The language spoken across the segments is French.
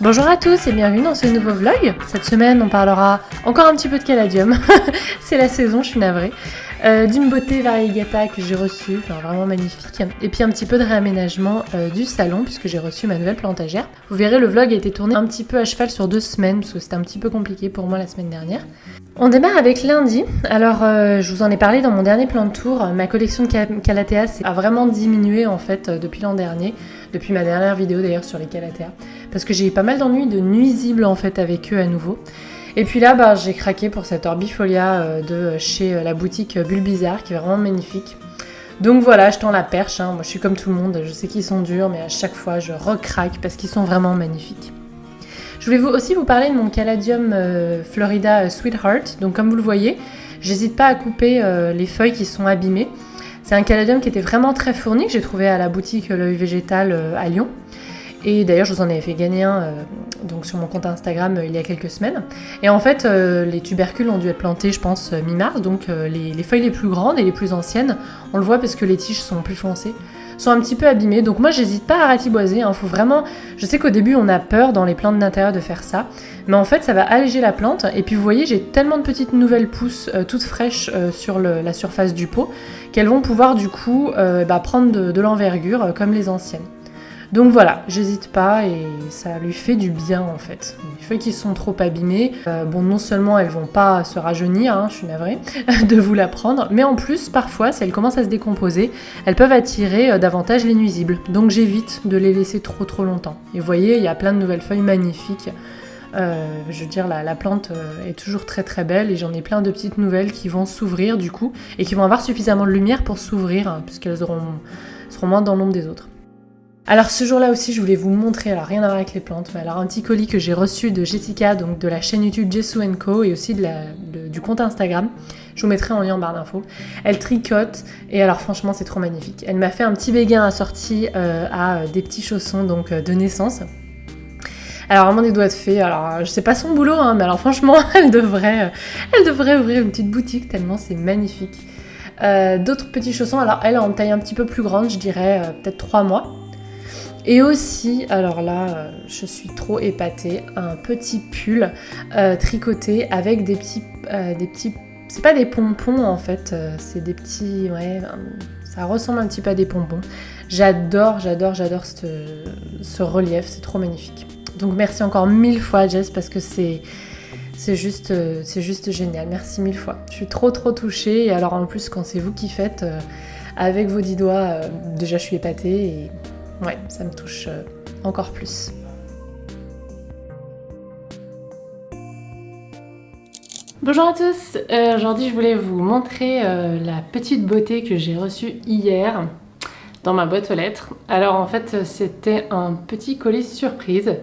Bonjour à tous et bienvenue dans ce nouveau vlog. Cette semaine on parlera encore un petit peu de caladium, c'est la saison, je suis navrée. D'une beauté variegata que j'ai reçue, enfin vraiment magnifique. Et puis un petit peu de réaménagement du salon puisque j'ai reçu ma nouvelle plantagère. Vous verrez, le vlog a été tourné un petit peu à cheval sur 2 semaines parce que c'était un petit peu compliqué pour moi la semaine dernière. On démarre avec lundi. Alors je vous en ai parlé dans mon dernier plan de tour. Ma collection de calatheas a vraiment diminué en fait depuis l'an dernier. Depuis ma dernière vidéo d'ailleurs sur les calatheas. Parce que j'ai eu pas mal d'ennuis de nuisibles en fait avec eux à nouveau. Et puis là, j'ai craqué pour cette Orbifolia de chez la boutique Bulbizarre qui est vraiment magnifique. Donc voilà, je tends la perche, hein. Moi je suis comme tout le monde, je sais qu'ils sont durs, mais à chaque fois je recraque parce qu'ils sont vraiment magnifiques. Je voulais aussi vous parler de mon caladium Florida Sweetheart. Donc comme vous le voyez, j'hésite pas à couper les feuilles qui sont abîmées. C'est un caladium qui était vraiment très fourni, que j'ai trouvé à la boutique L'Œil Végétal à Lyon. Et d'ailleurs, je vous en avais fait gagner un donc sur mon compte Instagram il y a quelques semaines. Et en fait, les tubercules ont dû être plantés, je pense, mi-mars. Donc les feuilles les plus grandes et les plus anciennes, on le voit parce que les tiges sont plus foncées, sont un petit peu abîmées. Donc moi, j'hésite pas à ratiboiser. Faut vraiment... Je sais qu'au début, on a peur dans les plantes d'intérieur de faire ça. Mais en fait, ça va alléger la plante. Et puis vous voyez, j'ai tellement de petites nouvelles pousses toutes fraîches sur la surface du pot qu'elles vont pouvoir du coup prendre de l'envergure comme les anciennes. Donc voilà, j'hésite pas et ça lui fait du bien en fait. Les feuilles qui sont trop abîmées, non seulement elles vont pas se rajeunir, je suis navrée de vous l'apprendre, mais en plus parfois si elles commencent à se décomposer, elles peuvent attirer davantage les nuisibles. Donc j'évite de les laisser trop longtemps. Et vous voyez, il y a plein de nouvelles feuilles magnifiques. Je veux dire, la plante est toujours très belle et j'en ai plein de petites nouvelles qui vont s'ouvrir du coup et qui vont avoir suffisamment de lumière pour s'ouvrir puisqu'elles seront moins dans l'ombre des autres. Alors ce jour-là aussi, je voulais vous montrer, alors rien à voir avec les plantes, mais alors un petit colis que j'ai reçu de Jessica, donc de la chaîne YouTube Jessou & Co et aussi du compte Instagram. Je vous mettrai en lien en barre d'infos. Elle tricote et alors franchement c'est trop magnifique. Elle m'a fait un petit béguin assorti à des petits chaussons donc de naissance. Alors vraiment des doigts de fée, alors je sais pas son boulot, mais alors franchement elle devrait ouvrir une petite boutique tellement c'est magnifique. D'autres petits chaussons, alors elle en taille un petit peu plus grande, je dirais peut-être 3 mois. Et aussi, alors là, je suis trop épatée, un petit pull tricoté avec des petits, c'est pas des pompons en fait, c'est des petits, ça ressemble un petit peu à des pompons. J'adore ce relief, c'est trop magnifique. Donc merci encore 1000 fois Jess parce que c'est juste génial, merci 1000 fois. Je suis trop touchée et alors en plus quand c'est vous qui faites avec vos 10 doigts, déjà je suis épatée et... Ouais, ça me touche encore plus. Bonjour à tous, aujourd'hui je voulais vous montrer la petite beauté que j'ai reçue hier dans ma boîte aux lettres. Alors en fait c'était un petit colis surprise.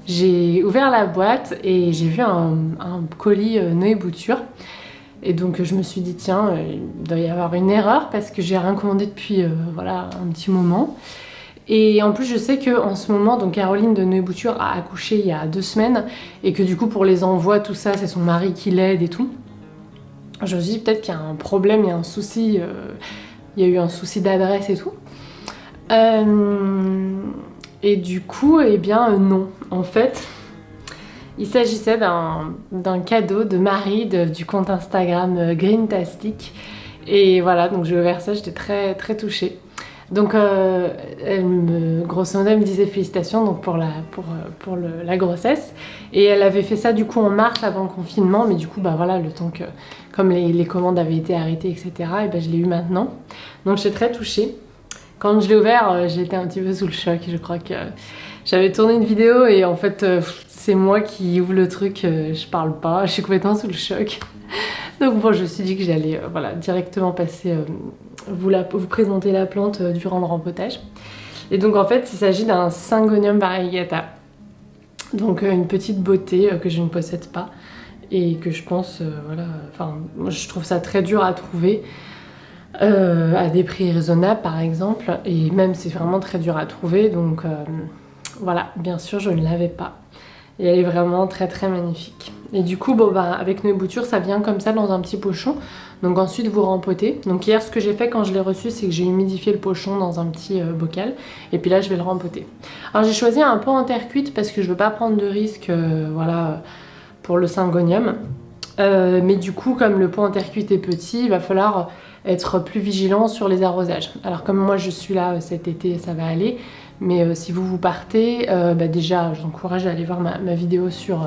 J'ai ouvert la boîte et j'ai vu un colis Noé Bouture. Et donc je me suis dit tiens, il doit y avoir une erreur parce que j'ai rien commandé depuis un petit moment. Et en plus je sais qu'en ce moment, donc Caroline de Noé Bouture a accouché il y a 2 semaines et que du coup pour les envois, tout ça, c'est son mari qui l'aide et tout. Je me suis dit peut-être qu'il y a un problème, il y a un souci, il y a eu un souci d'adresse et tout. Et du coup, non. En fait, il s'agissait d'un cadeau de Marie du compte Instagram Greentastic. Et voilà, donc j'ai ouvert ça, j'étais très touchée. Donc grosso modo elle me disait félicitations donc pour la grossesse et elle avait fait ça du coup en mars avant le confinement mais du coup le temps que comme les commandes avaient été arrêtées etc et je l'ai eu maintenant donc j'étais très touchée. Quand je l'ai ouvert j'étais un petit peu sous le choc, je crois que j'avais tourné une vidéo et en fait c'est moi qui ouvre le truc, je parle pas, je suis complètement sous le choc. Donc bon, je me suis dit que j'allais directement passer vous présenter la plante durant le rempotage. Et donc en fait il s'agit d'un Syngonium variegata. Donc une petite beauté que je ne possède pas et que je pense moi je trouve ça très dur à trouver à des prix raisonnables par exemple et même c'est vraiment très dur à trouver donc voilà, bien sûr je ne l'avais pas et elle est vraiment très magnifique. Et du coup, bon, bah, avec nos boutures, ça vient comme ça dans un petit pochon. Donc ensuite, vous rempotez. Donc hier, ce que j'ai fait quand je l'ai reçu, c'est que j'ai humidifié le pochon dans un petit bocal. Et puis là, je vais le rempoter. Alors j'ai choisi un pot en terre cuite parce que je veux pas prendre de risque, voilà, pour le syngonium. Mais du coup, comme le pot en terre cuite est petit, il va falloir être plus vigilant sur les arrosages. Alors comme moi, je suis là cet été, ça va aller. Mais si vous partez, bah déjà, je vous encourage à aller voir ma vidéo sur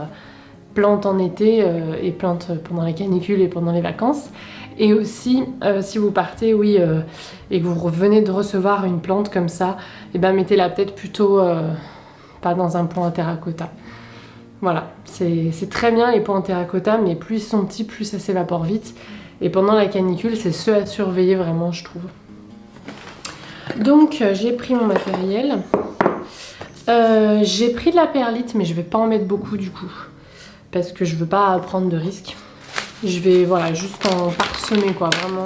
plantes en été et plantes pendant la canicule et pendant les vacances. Et aussi, si vous partez, oui, et que vous venez de recevoir une plante comme ça, et ben mettez-la peut-être plutôt pas dans un pot en terracotta. Voilà, c'est très bien les pots en terracotta, mais plus ils sont petits, plus ça s'évapore vite. Et pendant la canicule, c'est ceux à surveiller vraiment, je trouve. Donc, j'ai pris mon matériel. J'ai pris de la perlite, mais je vais pas en mettre beaucoup du coup. Parce que je veux pas prendre de risques. Je vais, voilà, juste en parsemer, quoi, vraiment.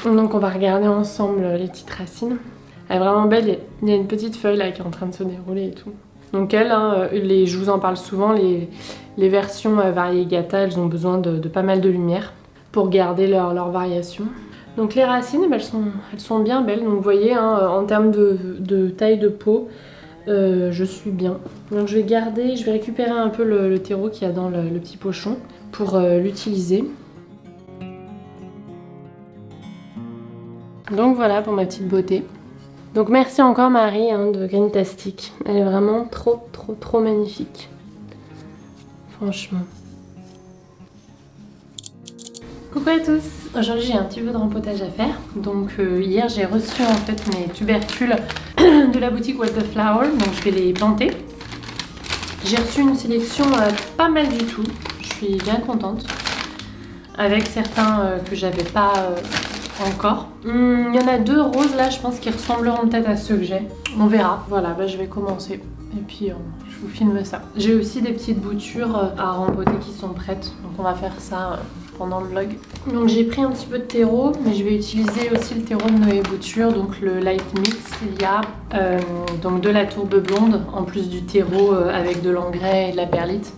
Donc, on va regarder ensemble les petites racines. Elle est vraiment belle. Il y a une petite feuille là qui est en train de se dérouler et tout. Donc elle, hein, je vous en parle souvent, les versions variegata, elles ont besoin de pas mal de lumière pour garder leur variation. Donc les racines, elles sont bien belles. Donc vous voyez, hein, en termes de taille de peau, je suis bien. Donc je vais récupérer un peu le terreau qu'il y a dans le petit pochon pour l'utiliser. Donc voilà pour ma petite beauté. Donc merci encore Marie hein, de Greentastic. Elle est vraiment trop magnifique. Franchement. Coucou à tous. Aujourd'hui j'ai un petit peu de rempotage à faire. Donc hier j'ai reçu en fait mes tubercules de la boutique Wildflower. Donc je vais les planter. J'ai reçu une sélection pas mal du tout. Je suis bien contente. Avec certains que j'avais pas... encore. Il y en a deux roses là, je pense, qui ressembleront peut-être à ceux que j'ai. On verra. Voilà, bah, je vais commencer. Et puis, je vous filme ça. J'ai aussi des petites boutures à rempoter qui sont prêtes. Donc, on va faire ça pendant le vlog. Donc, j'ai pris un petit peu de terreau, mais je vais utiliser aussi le terreau de Noé Boutures. Donc, le Light Mix. Il y a donc de la tourbe blonde, en plus du terreau avec de l'engrais et de la perlite.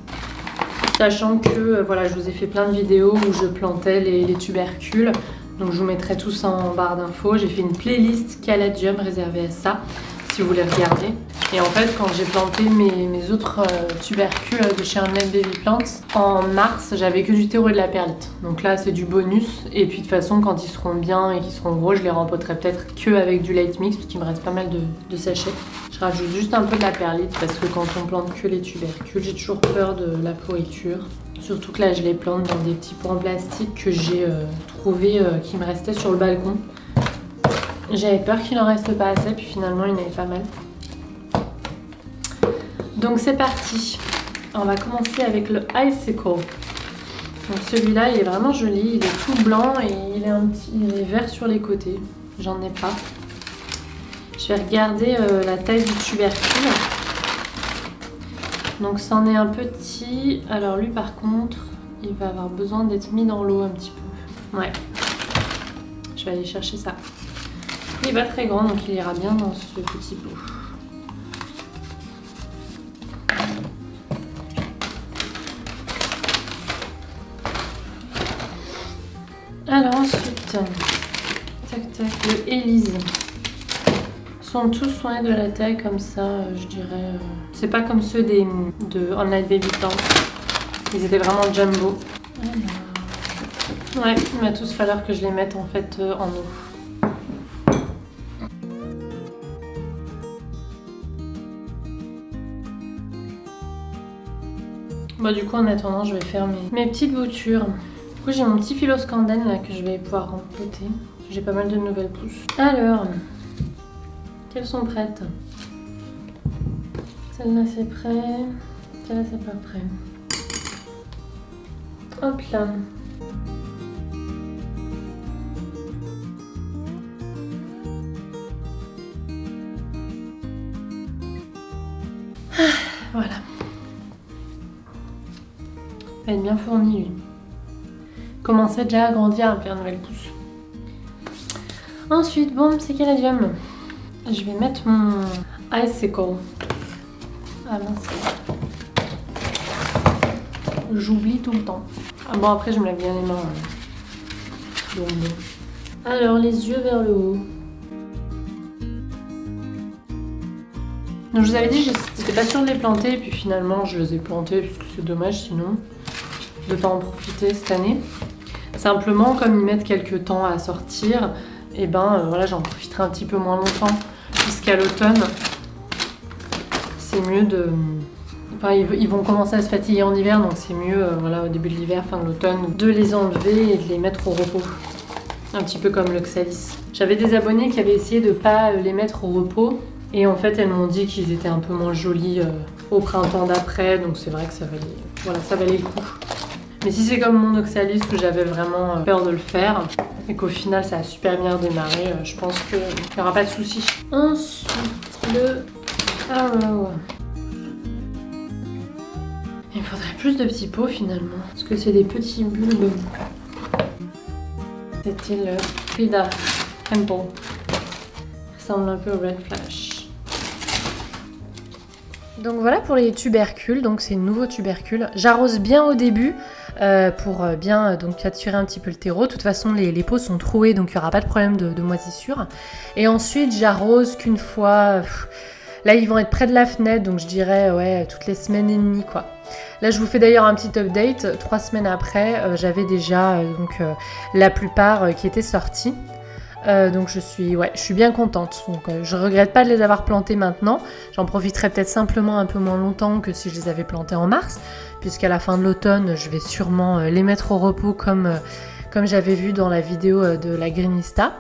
Sachant que, voilà, je vous ai fait plein de vidéos où je plantais les tubercules. Donc je vous mettrai tout ça en barre d'infos. J'ai fait une playlist Caladium réservée à ça, si vous voulez regarder. Et en fait, quand j'ai planté mes autres tubercules de chez Unlike Baby Plants, en mars, j'avais que du terreau et de la perlite. Donc là, c'est du bonus. Et puis de toute façon, quand ils seront bien et qu'ils seront gros, je les rempoterai peut-être que avec du light mix, parce qu'il me reste pas mal de sachets. Je rajoute juste un peu de la perlite, parce que quand on plante que les tubercules, j'ai toujours peur de la pourriture. Surtout que là, je les plante dans des petits pots en plastique que j'ai trouvé qui me restaient sur le balcon. J'avais peur qu'il en reste pas assez, puis finalement, il y en avait pas mal. Donc c'est parti. On va commencer avec le Icicle. Donc celui-là, il est vraiment joli. Il est tout blanc et il est vert sur les côtés. J'en ai pas. Je vais regarder la taille du tubercule. Donc c'en est un petit. Alors lui par contre, il va avoir besoin d'être mis dans l'eau un petit peu. Ouais. Je vais aller chercher ça. Il est pas très grand donc il ira bien dans ce petit pot. Alors ensuite, tac tac, le Élise. Sont tous soins de la taille comme ça, je dirais. C'est pas comme ceux de Unlike Baby Plants. Ils étaient vraiment jumbo. Ouais, il va tous falloir que je les mette en fait en eau. Bon, du coup, en attendant, je vais faire mes petites boutures. Du coup, j'ai mon petit philoscandène là que je vais pouvoir rempoter. J'ai pas mal de nouvelles pousses. Alors. Quelles sont prêtes? Celle-là c'est prêt, celle-là c'est pas prêt. Hop là. Voilà. Il va être bien fourni lui. Commençait déjà à grandir, à faire une nouvelle pousse. Ensuite, bon, c'est Caladium. Je vais mettre mon Icicle. Ah mince. j'oublie tout le temps. Ah bon, après je me lave bien les mains. Donc bon. Alors les yeux vers le haut. Donc je vous avais dit, j'étais pas sûre de les planter, et puis finalement je les ai plantés, parce que c'est dommage sinon de pas en profiter cette année. Simplement, comme ils mettent quelques temps à sortir, et ben voilà, j'en profiterai un petit peu moins longtemps, puisqu'à l'automne, c'est mieux de... Enfin, ils vont commencer à se fatiguer en hiver, donc c'est mieux, voilà, au début de l'hiver, fin de l'automne, de les enlever et de les mettre au repos. Un petit peu comme l'oxalis. J'avais des abonnés qui avaient essayé de pas les mettre au repos, et en fait, elles m'ont dit qu'ils étaient un peu moins jolis au printemps d'après, donc c'est vrai que ça valait, voilà, ça valait le coup. Mais si c'est comme mon oxalis où j'avais vraiment peur de le faire, et qu'au final ça a super bien démarré, je pense qu'il n'y aura pas de souci. Ensuite, le Arrow. Il me faudrait plus de petits pots finalement, parce que c'est des petits bulbes. C'était le Frida Temple. Ça ressemble un peu au Red Flash. Donc voilà pour les tubercules, donc c'est nouveau tubercule. J'arrose bien au début pour bien donc attirer un petit peu le terreau. De toute façon les pots sont troués, donc il n'y aura pas de problème de moisissure. Et ensuite j'arrose qu'une fois, là ils vont être près de la fenêtre, donc je dirais ouais toutes les semaines et demie quoi. Là je vous fais d'ailleurs un petit update, 3 semaines après j'avais déjà la plupart qui étaient sortis. Donc je suis bien contente. Donc je regrette pas de les avoir plantés maintenant. J'en profiterai peut-être simplement un peu moins longtemps que si je les avais plantés en mars, puisqu'à la fin de l'automne, je vais sûrement les mettre au repos comme j'avais vu dans la vidéo de la Greenista,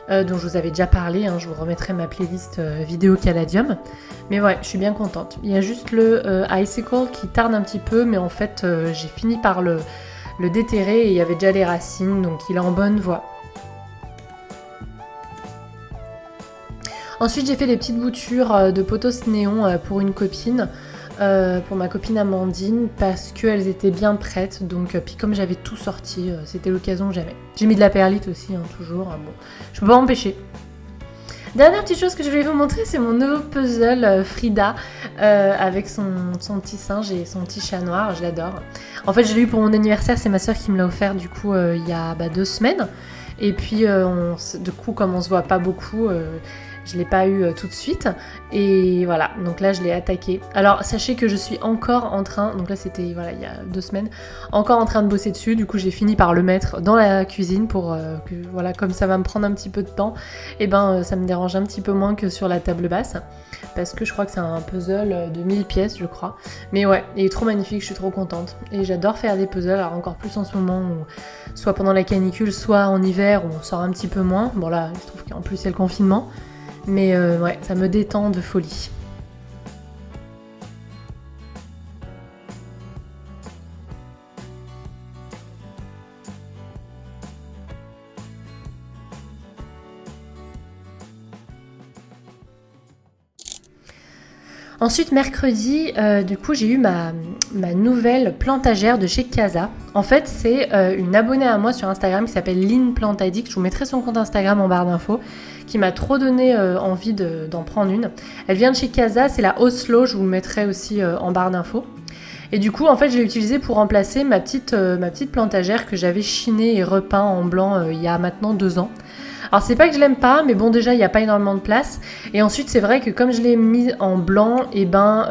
dont je vous avais déjà parlé. Hein, je vous remettrai ma playlist vidéo Caladium. Mais ouais, je suis bien contente. Il y a juste le Icicle qui tarde un petit peu, mais en fait, j'ai fini par le déterrer et il y avait déjà les racines, donc il est en bonne voie. Ensuite, j'ai fait des petites boutures de potos néon pour une copine, pour ma copine Amandine, parce qu'elles étaient bien prêtes. Donc, puis comme j'avais tout sorti, c'était l'occasion que j'avais. J'ai mis de la perlite aussi, hein, toujours. Bon, je peux pas m'empêcher. Dernière petite chose que je voulais vous montrer, c'est mon nouveau puzzle Frida avec son petit singe et son petit chat noir. Je l'adore. En fait, je l'ai eu pour mon anniversaire. C'est ma soeur qui me l'a offert du coup il y a 2 semaines. Et puis, du coup, comme on se voit pas beaucoup, je l'ai pas eu tout de suite. Et voilà, donc là, je l'ai attaqué. Alors, sachez que je suis encore en train, donc là, c'était voilà, il y a 2 semaines, encore en train de bosser dessus. Du coup, j'ai fini par le mettre dans la cuisine pour que, voilà, comme ça va me prendre un petit peu de temps, et ben, ça me dérange un petit peu moins que sur la table basse. Parce que je crois que c'est un puzzle de 1000 pièces, je crois. Mais ouais, il est trop magnifique, je suis trop contente. Et j'adore faire des puzzles, alors encore plus en ce moment où, soit pendant la canicule, soit en hiver où on sort un petit peu moins. Bon là, je trouve qu'en plus il y a le confinement. Mais ouais, ça me détend de folie. Ensuite, mercredi, du coup, j'ai eu ma nouvelle plantagère de chez Casa. En fait, c'est une abonnée à moi sur Instagram qui s'appelle Lynn Plantaddict. Je vous mettrai son compte Instagram en barre d'infos, qui m'a trop donné envie d'en prendre une. Elle vient de chez Casa, c'est la Oslo, je vous le mettrai aussi en barre d'infos. Et du coup, en fait, je l'ai utilisée pour remplacer ma petite plantagère que j'avais chinée et repeint en blanc il y a maintenant 2 ans. Alors c'est pas que je l'aime pas, mais bon déjà il n'y a pas énormément de place. Et ensuite c'est vrai que comme je l'ai mis en blanc, et ben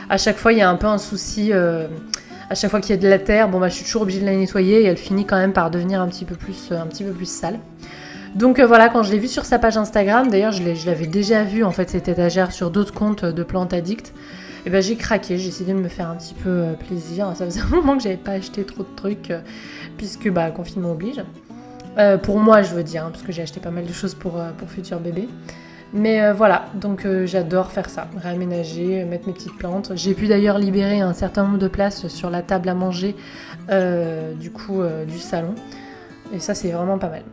à chaque fois il y a un peu un souci. À chaque fois qu'il y a de la terre, bon bah je suis toujours obligée de la nettoyer et elle finit quand même par devenir un petit peu plus sale. Donc voilà, quand je l'ai vue sur sa page Instagram, d'ailleurs je l'avais déjà vue en fait cette étagère sur d'autres comptes de Plantaddict. Et ben j'ai craqué, j'ai décidé de me faire un petit peu plaisir. Ça faisait un moment que j'avais pas acheté trop de trucs puisque bah confinement oblige. Pour moi, je veux dire, hein, parce que j'ai acheté pas mal de choses pour futur bébé. Mais voilà, donc j'adore faire ça, réaménager, mettre mes petites plantes. J'ai pu d'ailleurs libérer un certain nombre de places sur la table à manger du salon. Et ça, c'est vraiment pas mal.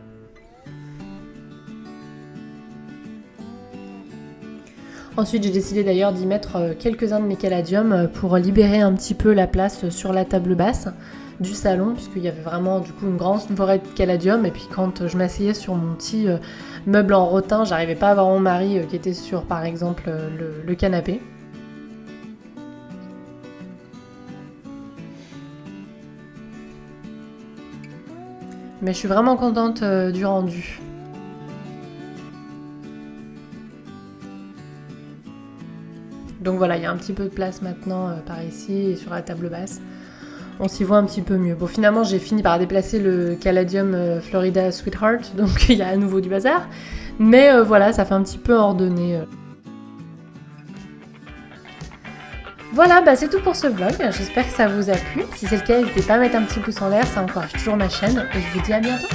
Ensuite, j'ai décidé d'ailleurs d'y mettre quelques-uns de mes caladiums pour libérer un petit peu la place sur la table basse du salon, puisqu'il y avait vraiment du coup une grande forêt de caladium. Et puis quand je m'asseyais sur mon petit meuble en rotin, j'arrivais pas à voir mon mari qui était sur par exemple le canapé. Mais je suis vraiment contente du rendu. Donc voilà, il y a un petit peu de place maintenant par ici et sur la table basse. On s'y voit un petit peu mieux. Bon, finalement, j'ai fini par déplacer le Caladium Florida Sweetheart, donc il y a à nouveau du bazar. Mais voilà, ça fait un petit peu ordonné. Voilà, bah c'est tout pour ce vlog. J'espère que ça vous a plu. Si c'est le cas, n'hésitez pas à mettre un petit pouce en l'air, ça encourage toujours ma chaîne. Et je vous dis à bientôt.